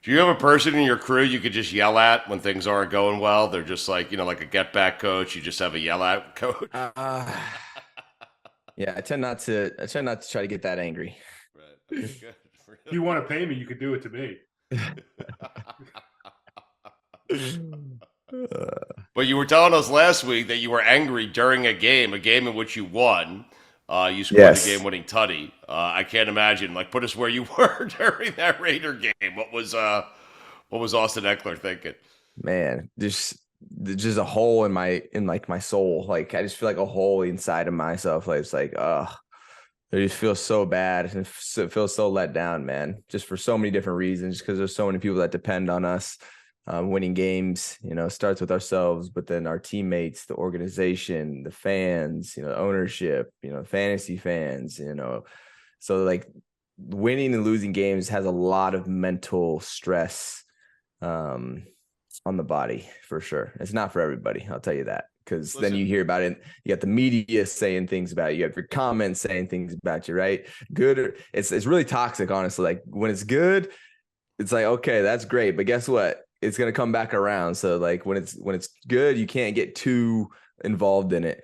Do you have a person in your crew you could just yell at when things aren't going well? They're just like, like a get back coach. You just have a yell at coach. Uh, yeah, I tend not to try to get that angry. Right. Okay, good. If you want to pay me, you could do it to me. But you were telling us last week that you were angry during a game in which you won. You scored the Yes, game-winning tutty. I can't imagine. Like, put us where you were during that Raider game. What was Austin Ekeler thinking? man, there's a hole in like my soul. Like I just feel like a hole inside of myself. Like it's like, I just feel so bad and feel so let down, man. Just for so many different reasons. Because there's so many people that depend on us. Winning games, starts with ourselves, but then our teammates, the organization, the fans, ownership, fantasy fans, so like winning and losing games has a lot of mental stress on the body for sure. It's not for everybody, I'll tell you that, because then you hear about it. You got the media saying things about you. You have your comments saying things about you, right? Good. It's really toxic, honestly. Like when it's good, it's like, okay, that's great, but guess what? It's going to come back around. So like when it's good, you can't get too involved in it.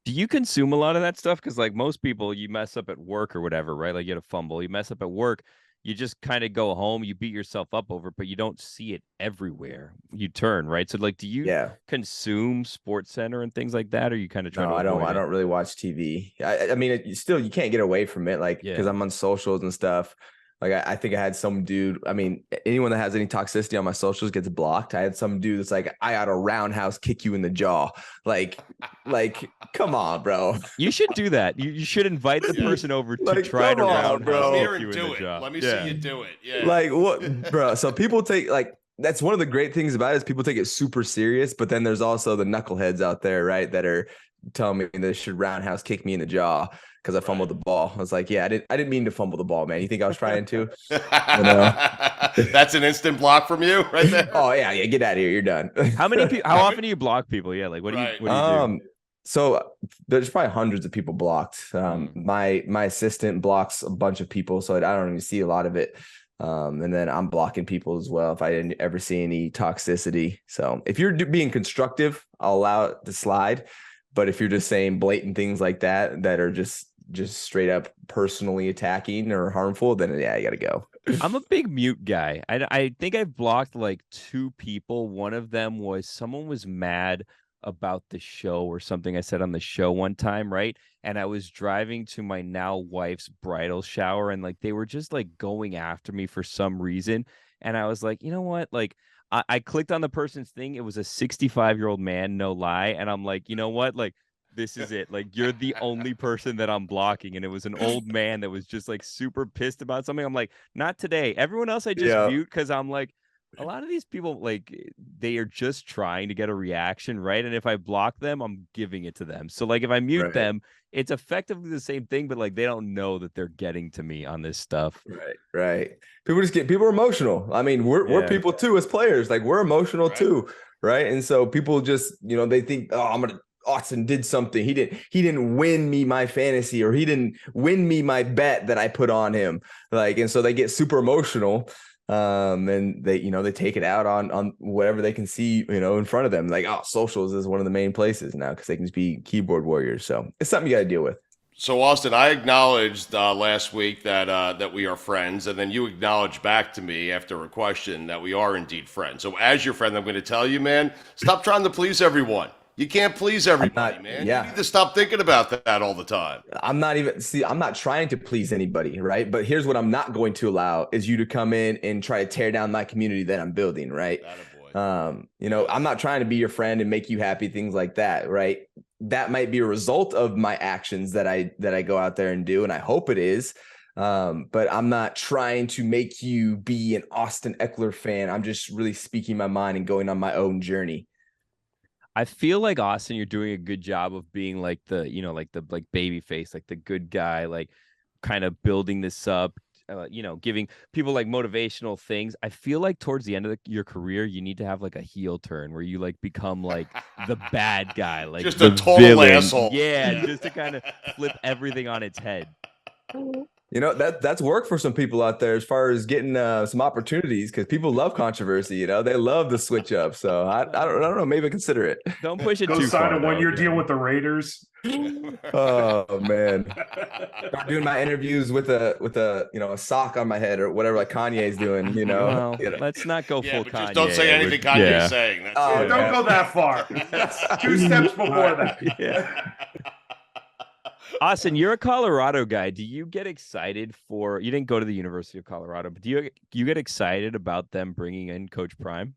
Do you consume a lot of that stuff? Because like most people, you mess up at work or whatever, right? Like you had a fumble, you mess up at work, you just kind of go home, you beat yourself up over it, but you don't see it everywhere. You turn, right? So like, do you consume Sports Center and things like that, or you kind of try to? I don't really watch TV. I mean, you can't get away from it, like because I'm on socials and stuff. Like I think I had some dude. I mean, anyone that has any toxicity on my socials gets blocked. I had some dude that's like, I ought to roundhouse kick you in the jaw. Like, come on, bro. You should do that. You should invite the person over to try to roundhouse kick you in the jaw. Let me see you do it. Yeah. Like what, bro? So people take that's one of the great things about it is people take it super serious, but then there's also the knuckleheads out there, right, that are telling me they should roundhouse kick me in the jaw because I fumbled the ball. I was like, yeah, I didn't mean to fumble the ball, man. You think I was trying to? That's an instant block from you right there. Oh yeah, get out of here. You're done. How often do you block people? Yeah, like what do you do? So there's probably hundreds of people blocked. My assistant blocks a bunch of people, so I don't even see a lot of it. And then I'm blocking people as well if I didn't ever see any toxicity. So if you're being constructive, I'll allow it to slide. But if you're just saying blatant things like that are just straight up personally attacking or harmful, then yeah, you got to go. I'm a big mute guy. I think I've blocked like 2 people. One of them was someone was mad about the show or something I said on the show one time, right? And I was driving to my now wife's bridal shower, and like they were just like going after me for some reason. And I was like, you know what? Like I clicked on the person's thing. It was a 65-year-old man, no lie. And I'm like, you know what? Like, this is it. Like, you're the only person that I'm blocking. And it was an old man that was just like super pissed about something. I'm like, not today. Everyone else I just mute because I'm like, a lot of these people, like, they are just trying to get a reaction, right? And if I block them, I'm giving it to them. So, like, if I mute them, it's effectively the same thing, but like they don't know that they're getting to me on this stuff. Right. People are emotional. I mean, we're people too as players. Like we're emotional too, right? And so people just, they think, Austin did something. He didn't win me my fantasy, or he didn't win me my bet that I put on him. Like, and so they get super emotional. And they take it out on whatever they can see, in front of them. Like, socials is one of the main places now because they can just be keyboard warriors. So it's something you got to deal with. So Austin, I acknowledged last week that we are friends, and then you acknowledged back to me after a question that we are indeed friends. So as your friend, I'm going to tell you, man, stop trying to please everyone. You can't please everybody, man. Yeah. You need to stop thinking about that all the time. I'm not trying to please anybody, right? But here's what I'm not going to allow is you to come in and try to tear down my community that I'm building, right? I'm not trying to be your friend and make you happy, things like that, right? That might be a result of my actions that I go out there and do, and I hope it is. But I'm not trying to make you be an Austin Ekeler fan. I'm just really speaking my mind and going on my own journey. I feel like Austin, you're doing a good job of being like the baby face, like the good guy, like kind of building this up, giving people like motivational things. I feel like towards the end of your career, you need to have like a heel turn where you like become like the bad guy, like just a total asshole. Yeah, just to kind of flip everything on its head. That's worked for some people out there as far as getting some opportunities, because people love controversy. They love the switch up. So I don't know. Maybe consider it. Don't push it Go too sign far. a 1-year though, deal man. with the Raiders. Oh man, start doing my interviews with a sock on my head or whatever, like Kanye's doing. Well, let's not go Yeah, full but Kanye. just don't say anything Kanye's Yeah. saying. That's Oh, it. Don't go that far. That's 2 steps before that. Yeah. Austin, you're a Colorado guy. Do you get excited you didn't go to the University of Colorado, but do you get excited about them bringing in Coach Prime?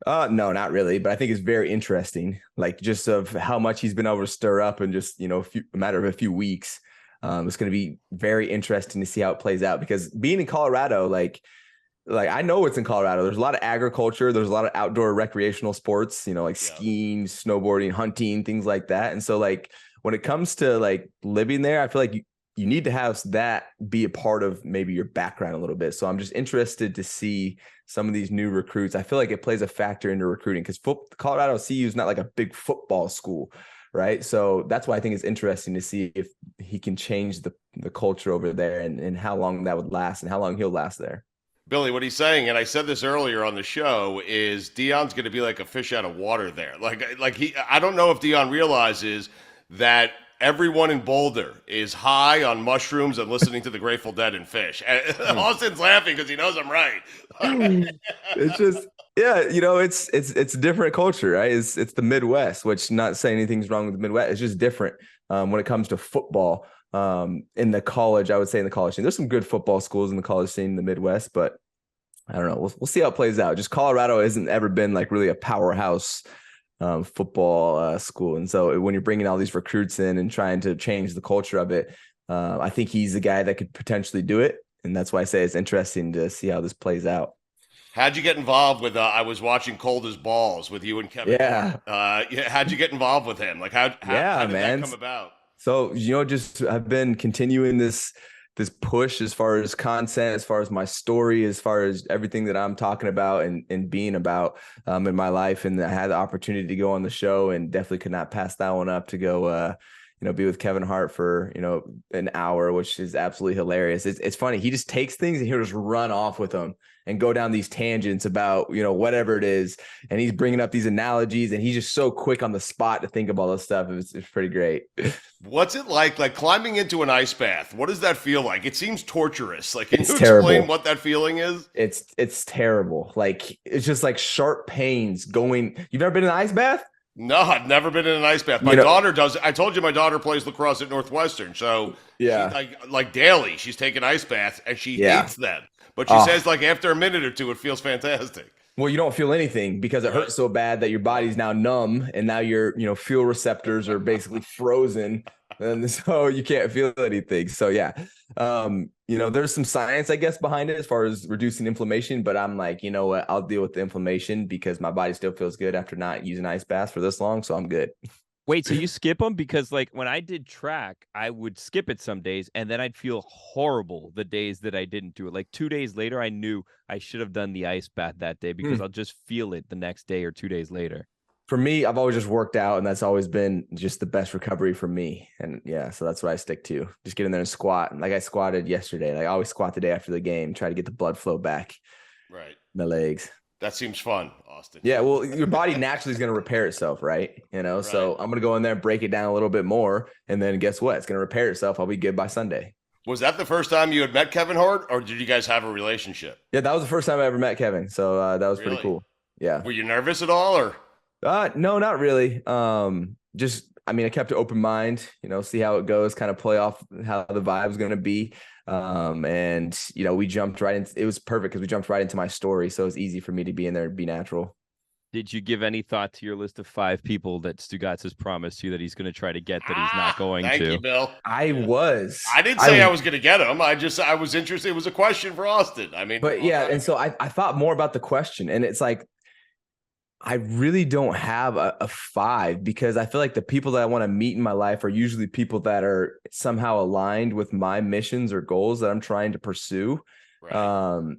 No, not really, but I think it's very interesting, like just of how much he's been able to stir up in just, a matter of a few weeks. It's going to be very interesting to see how it plays out, because being in Colorado, like I know it's in Colorado. There's a lot of agriculture. There's a lot of outdoor recreational sports, like skiing, snowboarding, hunting, things like that. And so like when it comes to like living there, I feel like you need to have that be a part of maybe your background a little bit. So I'm just interested to see some of these new recruits. I feel like it plays a factor into recruiting, because Colorado CU is not like a big football school, right? So that's why I think it's interesting to see if he can change the culture over there, and how long that would last and how long he'll last there. Billy, what he's saying, and I said this earlier on the show, is Deion's going to be like a fish out of water there. I don't know if Deion realizes that everyone in Boulder is high on mushrooms and listening to the Grateful Dead and Fish. And Austin's laughing because he knows I'm right. It's just, yeah, it's a different culture, right? It's the Midwest, which, not saying anything's wrong with the Midwest. It's just different when it comes to football. In the college, I would say in the college scene, there's some good football schools in the college scene in the Midwest, but I don't know. We'll see how it plays out. Just Colorado hasn't ever been like really a powerhouse football school. And so when you're bringing all these recruits in and trying to change the culture of it, I think he's the guy that could potentially do it. And that's why I say it's interesting to see how this plays out. How'd you get involved with, I was watching Cold as Balls with you and Kevin Hart. How'd you get involved with him? Like how did that come about? So, just I've been continuing this push as far as content, as far as my story, as far as everything that I'm talking about and being about in my life. And I had the opportunity to go on the show, and definitely could not pass that one up to go, be with Kevin Hart for, an hour, which is absolutely hilarious. It's funny. He just takes things and he'll just run off with them and go down these tangents about, whatever it is. And he's bringing up these analogies, and he's just so quick on the spot to think of all this stuff. It's pretty great. What's it like climbing into an ice bath? What does that feel like? It seems torturous. Like, can you terrible. Explain what that feeling is? It's terrible. Like, it's just like sharp pains going. You've never been in an ice bath? No, I've never been in an ice bath. My daughter does. I told you my daughter plays lacrosse at Northwestern. So yeah, she, like daily, she's taking ice baths and she hates them. But she says like after a minute or two, it feels fantastic. Well, you don't feel anything because it hurts so bad that your body's now numb, and now your fuel receptors are basically frozen, and so you can't feel anything. So yeah, there's some science, I guess, behind it as far as reducing inflammation. But I'm like, you know what? I'll deal with the inflammation because my body still feels good after not using ice baths for this long, so I'm good. Wait, so you skip them? Because like when I did track, I would skip it some days, and then I'd feel horrible the days that I didn't do it. Like 2 days later, I knew I should have done the ice bath that day because I'll just feel it the next day or 2 days later. For me, I've always just worked out, and that's always been just the best recovery for me. And yeah, so that's what I stick to. Just get in there and squat. Like I squatted yesterday. Like I always squat the day after the game, try to get the blood flow back. Right. In the legs. That seems fun, Austin. Yeah, well, your body naturally is going to repair itself, right? So I'm going to go in there and break it down a little bit more. And then guess what? It's going to repair itself. I'll be good by Sunday. Was that the first time you had met Kevin Hart, or did you guys have a relationship? Yeah, that was the first time I ever met Kevin. So that was pretty cool. Yeah. Were you nervous at all, or? No, not really. I kept an open mind, see how it goes, kind of play off how the vibe's going to be. We jumped right into, it was perfect because we jumped right into my story. So it's easy for me to be in there and be natural. Did you give any thought to your list of 5 people that Stugotz has promised you that he's going to try to get that he's not going to? Thank you, Bill. I didn't say I was going to get him. I was interested. It was a question for Austin. And so I thought more about the question, and it's like, I really don't have a 5 because I feel like the people that I want to meet in my life are usually people that are somehow aligned with my missions or goals that I'm trying to pursue. Right.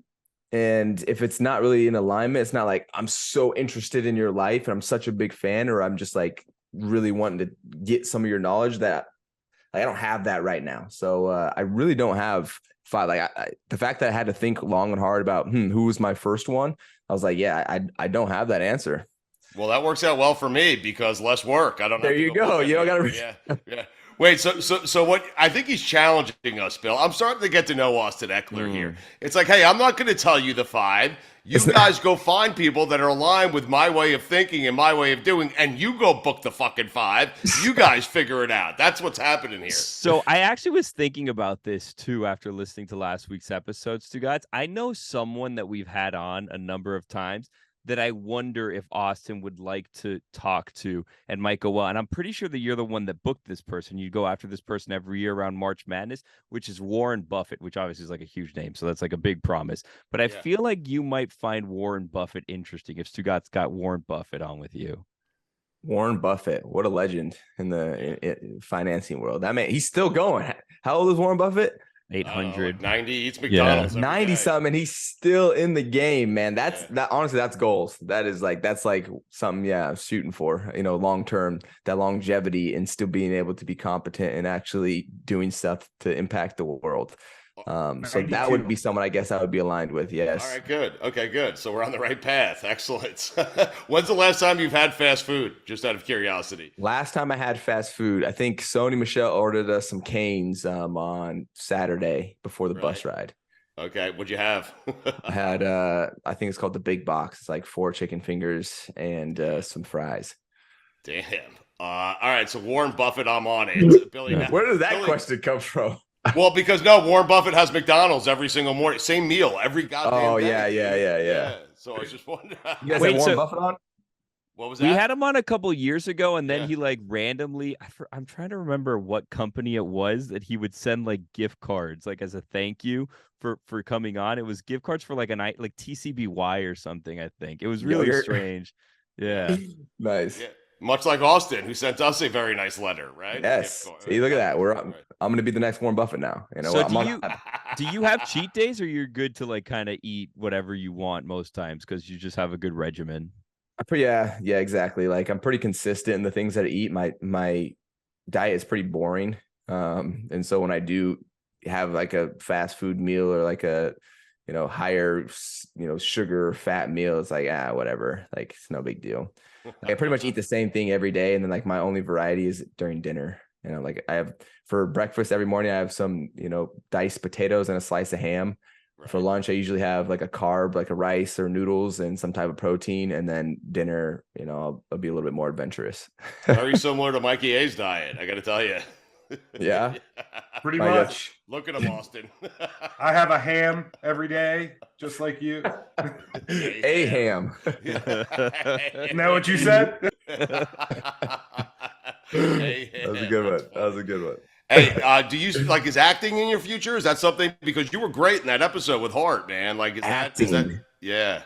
And if it's not really in alignment, it's not like I'm so interested in your life and I'm such a big fan, or I'm just like really wanting to get some of your knowledge that Like, I don't have that right now. So I really don't have 5. Like the fact that I had to think long and hard about who was my first one, I was like, yeah, I don't have that answer. Well, that works out well for me because less work. I don't know. There you go. You don't gotta. Yeah. Wait, so what? I think he's challenging us, Bill. I'm starting to get to know Austin Ekeler here. It's like, hey, I'm not going to tell you the 5. You guys go find people that are aligned with my way of thinking and my way of doing, and you go book the fucking 5. You guys figure it out. That's what's happening here. So I actually was thinking about this too after listening to last week's episode, Stugotz. I know someone that we've had on a number of times that I wonder if Austin would like to talk to and might go well. And I'm pretty sure that you're the one that booked this person. You go after this person every year around March Madness, which is Warren Buffett, which obviously is like a huge name. So that's like a big promise. But I feel like you might find Warren Buffett interesting if Stugotz got Warren Buffett on with you. Warren Buffett, what a legend in the financing world. That man, he's still going. How old is Warren Buffett? 800. 90 eats McDonald's. 90 something. He's still in the game, man. Honestly, that's goals. That's like something, shooting for, long term, that longevity and still being able to be competent and actually doing stuff to impact the world. So that would be someone I guess I would be aligned with. Yes. All right, good. Okay, good. So we're on the right path. Excellent. When's the last time you've had fast food? Just out of curiosity. Last time I had fast food, I think Sony Michelle ordered us some Canes on Saturday before the bus ride. Okay, what'd you have? I had I think it's called the big box. It's like 4 chicken fingers and some fries. Damn. All right, so Warren Buffett, I'm on it. Billy, where did that question come from? Well, because Warren Buffett has McDonald's every single morning, same meal every goddamn day. Yeah. So I was just wondering. You guys had Warren Buffett on? What was that? We had him on a couple years ago, and then he like randomly. I'm trying to remember what company it was that he would send like gift cards, like as a thank you for coming on. It was gift cards for like a night, like TCBY or something. I think it was really strange. Yeah. Nice. Yeah. Much like Austin, who sent us a very nice letter, right? Yes. See, look at that. I'm going to be the next Warren Buffett now. So do you have cheat days, or you're good to like kind of eat whatever you want most times because you just have a good regimen? Yeah, exactly. Like I'm pretty consistent in the things that I eat. My diet is pretty boring. And so when I do have like a fast food meal or like a, higher, sugar fat meal, it's like, whatever. Like it's no big deal. Like, I pretty much eat the same thing every day. And then like my only variety is during dinner. Like I have for breakfast every morning, I have some, diced potatoes and a slice of ham. Right. For lunch, I usually have like a carb, like a rice or noodles and some type of protein. And then dinner, I'll be a little bit more adventurous. Very similar to Mikey A's diet, I got to tell you. Yeah. Pretty much. Look at him, Austin. I have a ham every day, just like you. A ham. Isn't that what you said? That was a good one. Hey, do you like is acting in your future? Is that something because you were great in that episode with Hart, man? Like is that yeah.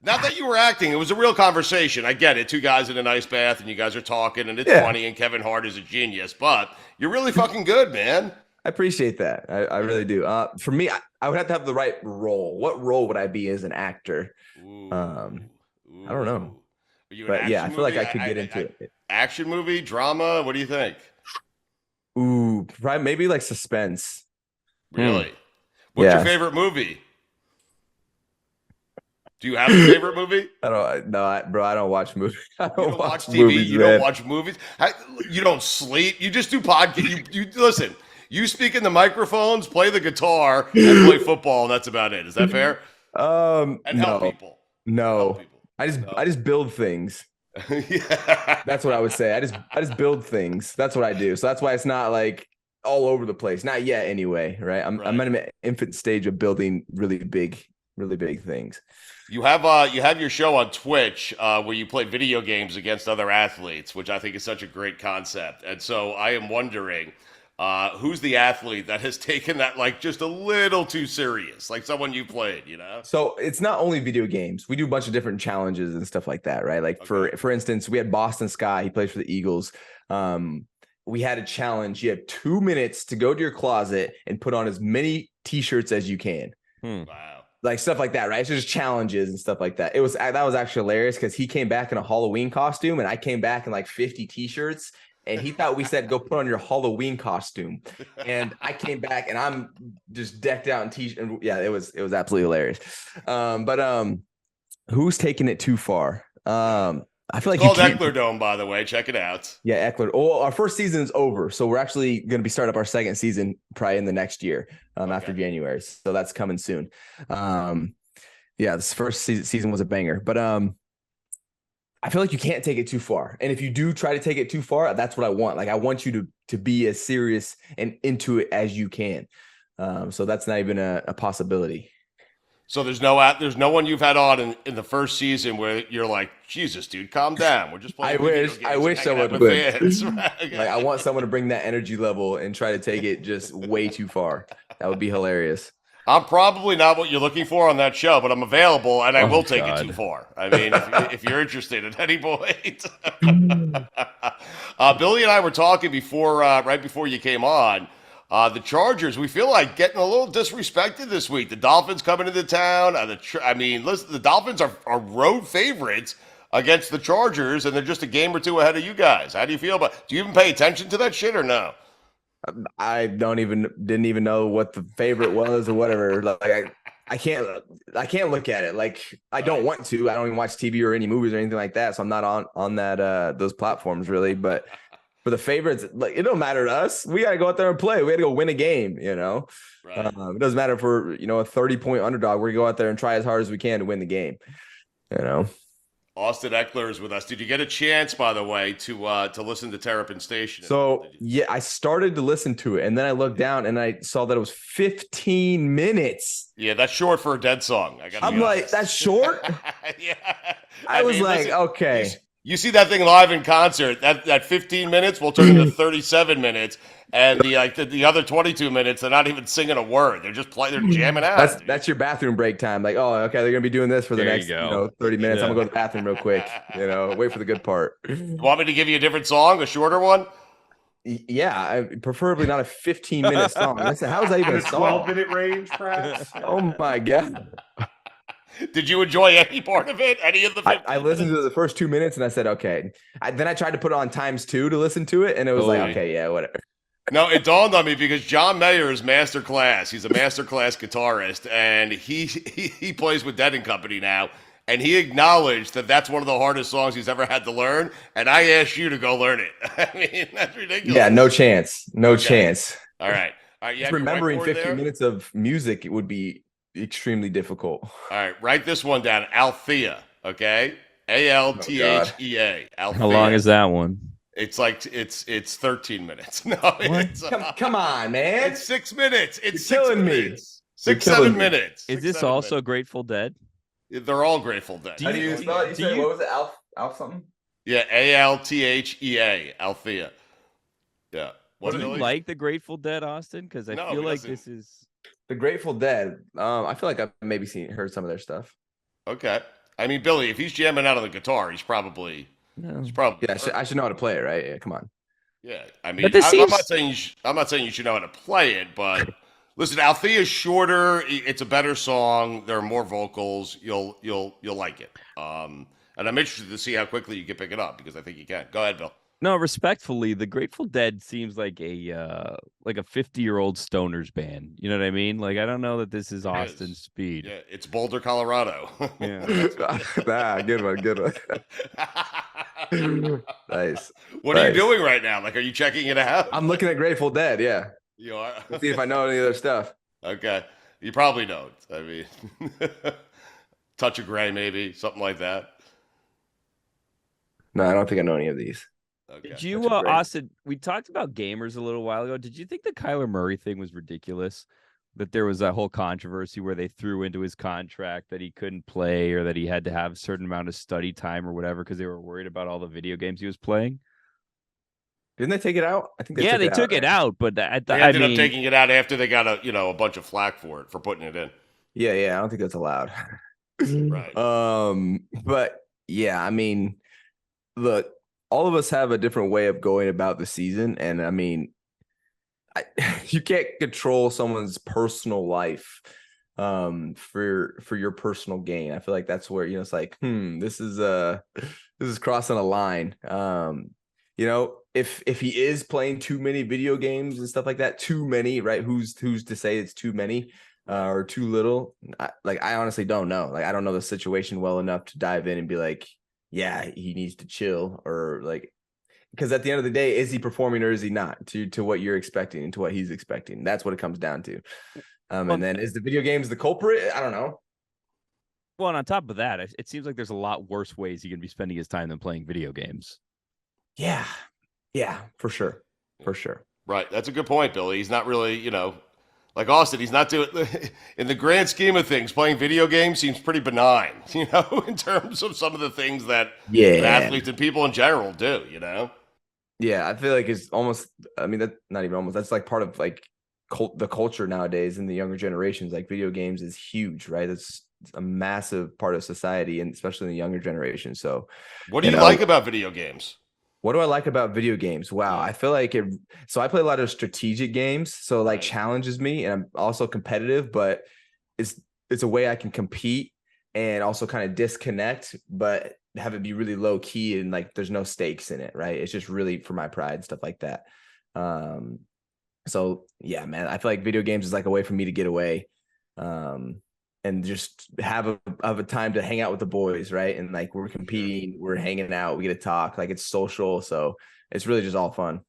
Not that you were acting, it was a real conversation. I get it. 2 guys in a nice bath and you guys are talking and it's funny and Kevin Hart is a genius, but you're really fucking good, man. I appreciate that. I really do. For me, I would have to have the right role. What role would I be as an actor? I don't know. But yeah, I feel like I could get into it. Action movie, drama, what do you think? Ooh, probably maybe like suspense. Really? What's your favorite movie? Do you have a favorite movie? I don't watch movies. I don't watch TV. Movies, you don't watch movies. You don't sleep. You just do podcasts. You listen. You speak in the microphones, play the guitar, and play football, and that's about it. Is that fair? And help people. No, I just build things. That's what I would say. I just build things. That's what I do. So that's why it's not like all over the place. Not yet, anyway. Right? I'm in an infant stage of building really big things. You have your show on Twitch where you play video games against other athletes, which I think is such a great concept. And so I am wondering who's the athlete that has taken that like just a little too serious, like someone you played, So it's not only video games. We do a bunch of different challenges and stuff like that, right? Like for instance, we had Boston Scott. He plays for the Eagles. We had a challenge. You have 2 minutes to go to your closet and put on as many T-shirts as you can. Wow. Like stuff like that, right? So just challenges and stuff like that. That was actually hilarious because he came back in a Halloween costume and I came back in like 50 T-shirts and he thought we said go put on your Halloween costume, and I came back and I'm just decked out in t-shirt. Yeah, it was absolutely hilarious. But who's taking it too far? I feel like It's called you can't. Ekeler Dome, by the way. Check it out. Yeah, Ekeler. Oh, our first season is over, so we're actually going to be starting up our second season probably in the next year, after January. So that's coming soon. Yeah, this first season was a banger, but I feel like you can't take it too far. And if you do try to take it too far, that's what I want. Like I want you to be as serious and into it as you can. So that's not even a possibility. So there's no one you've had on in the first season where you're like, Jesus, dude, calm down. We're just playing. I wish someone would. Like I want someone to bring that energy level and try to take it just way too far. That would be hilarious. I'm probably not what you're looking for on that show, but I'm available and I will take it too far. I mean, if you're interested at any point. Billy and I were talking before, right before you came on. The Chargers, we feel like getting a little disrespected this week. The Dolphins coming into town. Listen, the Dolphins are road favorites against the Chargers, and they're just a game or two ahead of you guys. How do you feel about? Do you even pay attention to that shit or no? I didn't even know what the favorite was or whatever. Like I can't look at it. Like I don't want to. I don't even watch TV or any movies or anything like that. So I'm not on that those platforms really. But for the favorites, like it don't matter to us. We gotta go out there and play. We gotta go win a game. Right. It doesn't matter if we're a 30-point underdog. We're gonna go out there and try as hard as we can to win the game. Austin Ekeler is with us. Did you get a chance, by the way, to listen to Terrapin Station? So yeah, I started to listen to it, and then I looked down and I saw that it was 15 minutes. Yeah, that's short for a dead song. I'm like, that's short. Yeah, I was like, listen, okay. You see that thing live in concert? That 15 minutes will turn into 37 minutes, and the other 22 minutes, they're not even singing a word. They're just they're jamming out. That's your bathroom break time. Like, oh, okay, they're gonna be doing this for the next 30 minutes. Yeah. I'm gonna go to the bathroom real quick. Wait for the good part. Want me to give you a different song, a shorter one? Yeah, preferably not a 15-minute song. I said, how is that even In a a song? 12-minute range, perhaps. Oh my god. Did you enjoy any part of it? Any of the? I listened to the first 2 minutes and I said, okay. Then I tried to put it on times 2 to listen to it, and it was like, okay, yeah, whatever. No, it dawned on me because John Mayer is master class. He's a master class guitarist, and he plays with Dead & Company now. And he acknowledged that that's one of the hardest songs he's ever had to learn. And I asked you to go learn it. I mean, that's ridiculous. Yeah, no chance. No chance. All right. Just remembering 15 minutes of music, it would be extremely difficult. All right, write this one down. Althea, okay? Althea. Althea. How long is that one? It's like it's 13 minutes. No, Come on, man. it's 6 minutes. It's You're 6 killing me. minutes. You're 6, killing 7 me. minutes. Is this also Grateful Dead? They're all Grateful Dead. How do you spell it? What was it? Alf something? Yeah, Althea. Althea. Yeah. What Do you like the Grateful Dead, Austin? Because I No, feel he like doesn't. this is. The Grateful Dead. I feel like I've maybe heard some of their stuff. Okay. I mean, Billy, if he's jamming out on the guitar, he's probably. No. Yeah, I should know how to play it, right? Yeah, come on. Yeah. I mean, But this I'm not seems- saying you should know how to play it, but listen, Althea's shorter. It's a better song. There are more vocals. You'll like it. And I'm interested to see how quickly you can pick it up because I think you can. Go ahead, Bill. No, respectfully, the Grateful Dead seems like a 50-year-old stoners band. You know what I mean? Like I don't know that this is Austin's speed. Yeah, it's Boulder, Colorado. Yeah. Good one. Nice. What are you doing right now? Like, are you checking it out? I'm looking at Grateful Dead. Yeah. You are. See if I know any other stuff. Okay. You probably don't. I mean, Touch of Grey, maybe something like that. No, I don't think I know any of these. Okay. Did you, That's great. Austin? We talked about gamers a little while ago. Did you think the Kyler Murray thing was ridiculous? That there was that whole controversy where they threw into his contract that he couldn't play or that he had to have a certain amount of study time or whatever because they were worried about all the video games he was playing. Didn't they take it out? I think They took it out, but They ended up taking it out after they got a bunch of flack for putting it in. Yeah, I don't think that's allowed. Right. But yeah, I mean, look, all of us have a different way of going about the season, and I mean, you can't control someone's personal life for your personal gain. I feel like that's where it's like, this is crossing a line. if he is playing too many video games and stuff like that, too many, right? Who's to say it's too many or too little? I honestly don't know. Like, I don't know the situation well enough to dive in and be like, yeah, he needs to chill, or like, because at the end of the day, is he performing or is he not to what you're expecting and to what he's expecting? That's what it comes down to. And then is the video games the culprit? I don't know. Well, and on top of that, it seems like there's a lot worse ways he can be spending his time than playing video games. Yeah, for sure. Right. That's a good point, Billy. He's not really, like Austin, he's not doing, in the grand scheme of things, playing video games seems pretty benign, in terms of some of the things that athletes and people in general do, Yeah, I feel like it's almost, I mean, that's not even almost, that's like part of like the culture nowadays in the younger generations. Like, video games is huge, right? It's a massive part of society, and especially in the younger generation. So what do you like about video games? What do I like about video games? Wow. I feel like so I play a lot of strategic games. So like challenges me, and I'm also competitive, but it's a way I can compete and also kind of disconnect, but have it be really low key, and like there's no stakes in it, right? It's just really for my pride and stuff like that. So yeah, man, I feel like video games is like a way for me to get away. And just have a time to hang out with the boys, right? And like, we're competing, we're hanging out, we get to talk, like it's social. So it's really just all fun.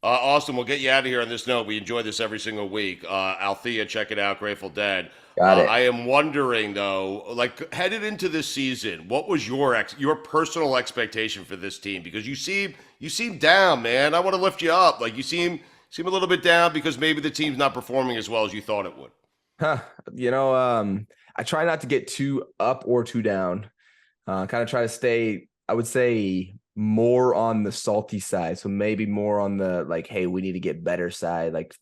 Austin, we'll get you out of here on this note. We enjoy this every single week. Althea, check it out, Grateful Dead. Got it. I am wondering though, like headed into this season, what was your personal expectation for this team? Because you seem down, man. I want to lift you up. Like, you seem a little bit down because maybe the team's not performing as well as you thought it would. I try not to get too up or too down. Kind of try to stay, I would say, more on the salty side. So maybe more on the like, hey, we need to get better side. Like,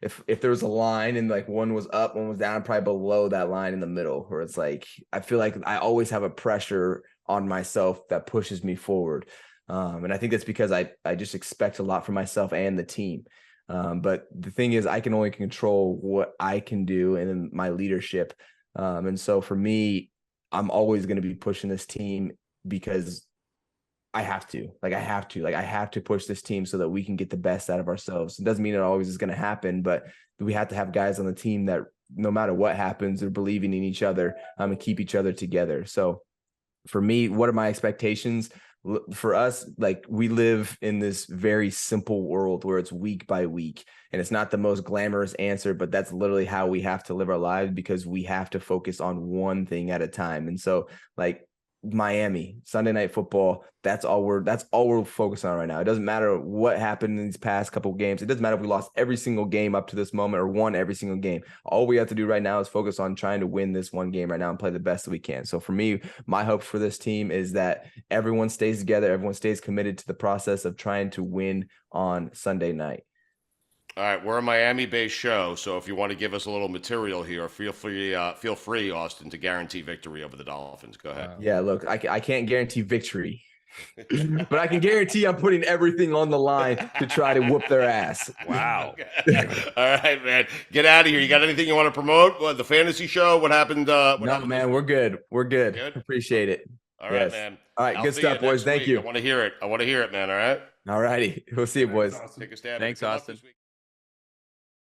if there was a line and like one was up, one was down, probably below that line in the middle, where it's like, I feel like I always have a pressure on myself that pushes me forward. And I think that's because I just expect a lot from myself and the team. But the thing is, I can only control what I can do and then my leadership. And so for me, I'm always going to be pushing this team because I have to. I have to push this team so that we can get the best out of ourselves. It doesn't mean it always is going to happen, but we have to have guys on the team that no matter what happens, they're believing in each other and keep each other together. So for me, what are my expectations? For us, like, we live in this very simple world where it's week by week, and it's not the most glamorous answer, but that's literally how we have to live our lives, because we have to focus on one thing at a time. And so, like, Miami, Sunday Night Football, that's all we're focused on right now. It doesn't matter what happened in these past couple of games. It doesn't matter if we lost every single game up to this moment or won every single game. All we have to do right now is focus on trying to win this one game right now and play the best that we can. So for me, my hope for this team is that everyone stays together, everyone stays committed to the process of trying to win on Sunday night. All right, we're a Miami-based show, so if you want to give us a little material here, feel free, Austin, to guarantee victory over the Dolphins. Go ahead. Yeah, look, I can't guarantee victory, but I can guarantee I'm putting everything on the line to try to whoop their ass. Wow. Okay. All right, man. Get out of here. You got anything you want to promote? The fantasy show? What happened? No, man, we're good. We're good. Appreciate it. All right, man. All right, good stuff, boys. Thank you. I want to hear it, man. All right? All righty. We'll see you, boys. Take a stab. Thanks, Austin.